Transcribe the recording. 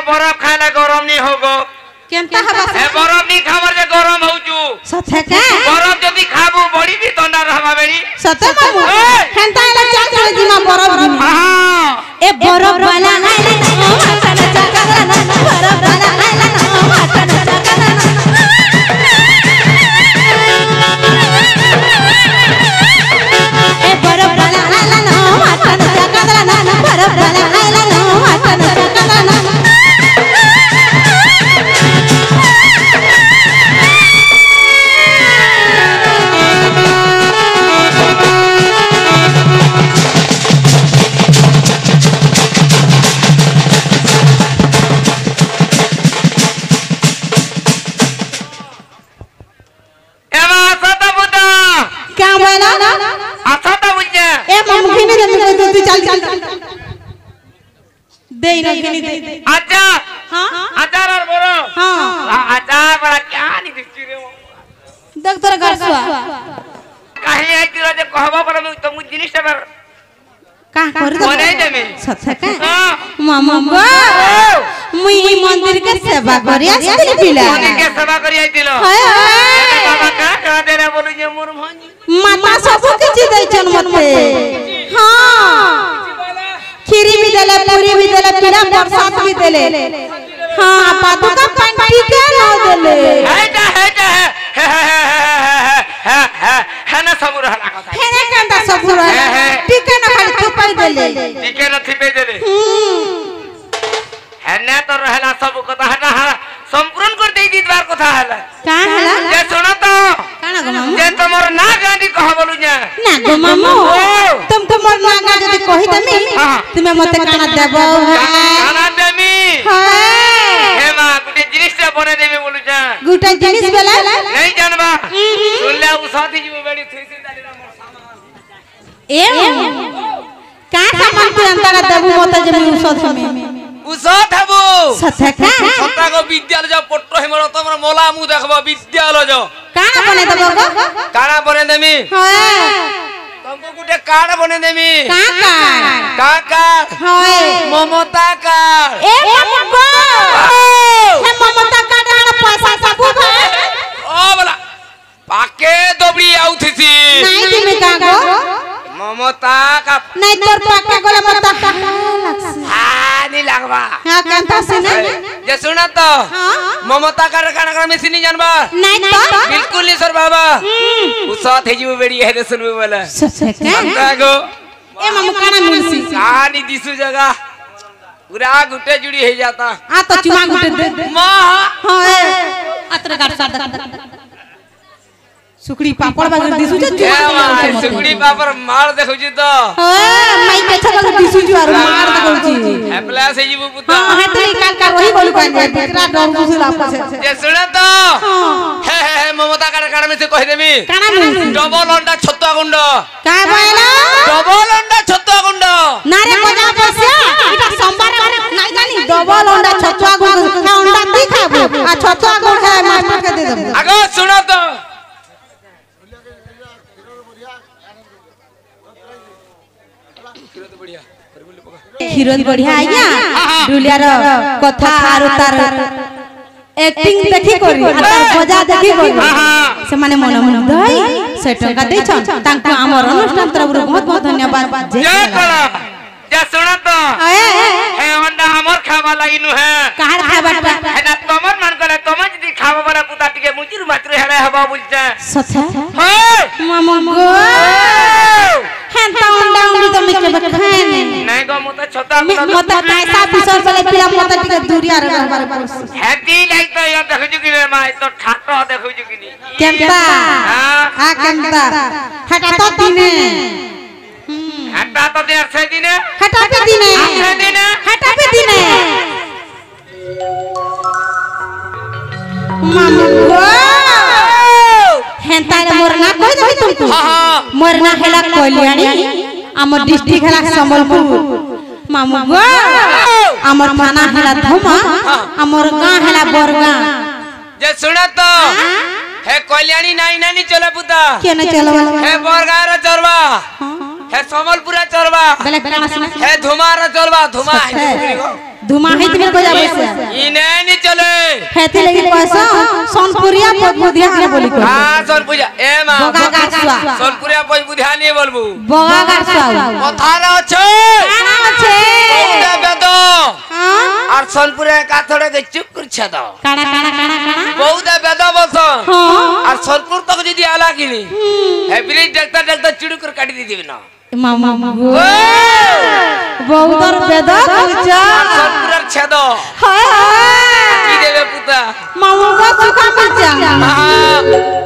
बरफ खाइले गरम नहीं होगो केमता हबा ए बरफ नहीं खावर जे गरम होजू सथे का बरफ जदी खाबू बड़ी भी ठंडा रहबा बेरी सते मामू हेंता एला चाकले दिना बरफ दिना हां ए बरफ वाला आइला ओ हाटन चाकला ना बरफ वाला आइला ना ओ हाटन चाकला ना ए बरफ वाला आइला ना ओ हाटन चाकला ना बरफ वाला आइला ना ओ हाटन चाकला ना दे ना किनी दे अच्छा हां अचार और बोलो हां अचार बड़ा क्या नहीं दिखती रे देख तोरा गरसुआ काहे आई तिरा जे कहबो पर तो मु जिनिस पर का कर दे बने देमे सच्चा का हां मामा गो मुई मंदिर के सेवा करी आछली पिला मंदिर के सेवा करी आइतिलो हाय बाबा का दे रे बोलु जे मोर भांजी माता सब किछि दै छन मते हां खीरी भी देले पूरी भी देले पीड़ा प्रसाद भी देले हां पादुका पानी के न देले है ना सब रहला कथा है ना कंदा सब रहे टिके न खाली थुपाई देले टिके न थिपे देले है ना तो रहला सब कथा हटा संपूर्ण कर दे दीदवार कथा हला का हला जे सुनो तो काना गो मामू जे तमर ना गांधी कह बोलु जे ना गो मामू तुम मोर नागा जदी कहि देमी तुमे मते काना देबो काना देमी हाय हे मां गुटे जिनिस बने देबे बोलु जे गुटे जिनिस बेला नहीं जानबा सुनले उ साथी जीव बेडी थैसे दाली मोर सामान ए का सामान तू अंतरा देबो मते जे मी औषध में उसत हबो सथे का सता को विद्यालय जा पट्टो हिमर तमर मोला मु देखबो विद्यालय जा काना बने देबो गो काना बने देमी हाय तुमको गुटे कार्ड बने देमी का हाय ममता कार्ड ए मामू गो हे ममता कार्ड ना पैसा सब भा ओ बोला पाके दोबड़ी आउथिसी नहीं दिमे का गो ममता का नहीं तोर पाके गोला मत नहीं लगवा हां कांता से ना जे सुना तो ममता कार्ड काना मशीन नहीं जानबा नहीं तो बिल्कुल नहीं सर बाबा उ साथ है जीव बेड़ी है सुनबे वाला सच्चा गो ए मामू काना मिलसी कहानी दिसु जगह पूरा गुटे जुड़ी है जाता आ तो चुमा गुटे दे मां हाय अत्र गाड़ सा सुकड़ी पापड़ बागर दिसु जे सुकड़ी पापड़ मार देखौ छी तो हाय माई के छबा दिसु जो और मार देखौ छी एप्ला से जीव पुता हां हतली काल का वही बोल कान जाय बिकरा डर गुसु वापस जे सुन तो हे ममता कार्ड में से कह देमी काना मिलसी डबल अंडा छत्ता गुंड का बोला डबल अंडा छत्ता गुंड नारे बजा बसिया इटा सोमवार नहीं जानी डबल अंडा छत्ता गुंड का अंडा दी खाबो आ छत्ता गुंड है मास्टर के दे देबो आगो सुनो तो खीरोद बढ़िया आइया डुलियार कथा आरो तार एक्टिंग देखि करी तार बजा देखि करी से माने मन दई से टका दे छ तांको हमर अनुष्ठान तरफ बहुत बहुत धन्यवाद जय कला जा सुना तो हे अंडा हमर खावा लागिनु है काहर खाबा है ना तमर मन करे तम जदी खावा बरा पुता टिके मुजिर मात्र हेले हबा बुझे सच्चा हे मामा गो हेंता अंडा उंडी तो मिके बखाने नहीं गो मत छोटा मत पैसा पिसर बले पिला मत टिके दूरिया रहबार हैती लाई तो या देखु कि रे माई तो ठाटो देखु कि नी केंता हां केंता हटा तो दिने हटा तो देर से दिने हटा पे दिने हटा पे दिने मामा गो हेंता रे मोरना कहि दई तुमको हां मोरना हेला कल्याणी हमर डिस्ट्रिक्ट हेला संबलपुर मामा गो हमर थाना हेला धमा हमर गां हेला बरगा जे सुना तो हे कल्याणी नाई नानी चले पुता के न चलवा हे बरगा रे चरवा हे संबलपुरा चरवा गले काना सुना हे धुमा रे चरवा धुमा धुमा हित में को जाबे से इने नहीं चले हेती लगी पैसा सोनपुरिया बुधिया ने बोली को हां सोनपुरिया ए मां बगा गाछुआ सोनपुरिया कोई बुधिया नहीं बोलबू बगा गाछुआ कथारा আছে काना আছে बहुदा बेद हां और सोनपुरिया का थोड़े के चुप कर छ दो काना काना काना काना बहुदा बेद बस हां और सोनपुर तक जदी आला किनी ए ब्रिज डक्टर चिड़ू कर काटी दी देबे ना मामा बहुदर बेद पूजा सोनपुर छेद हाय की देबे पुता मामा का सुखा मिल जा हां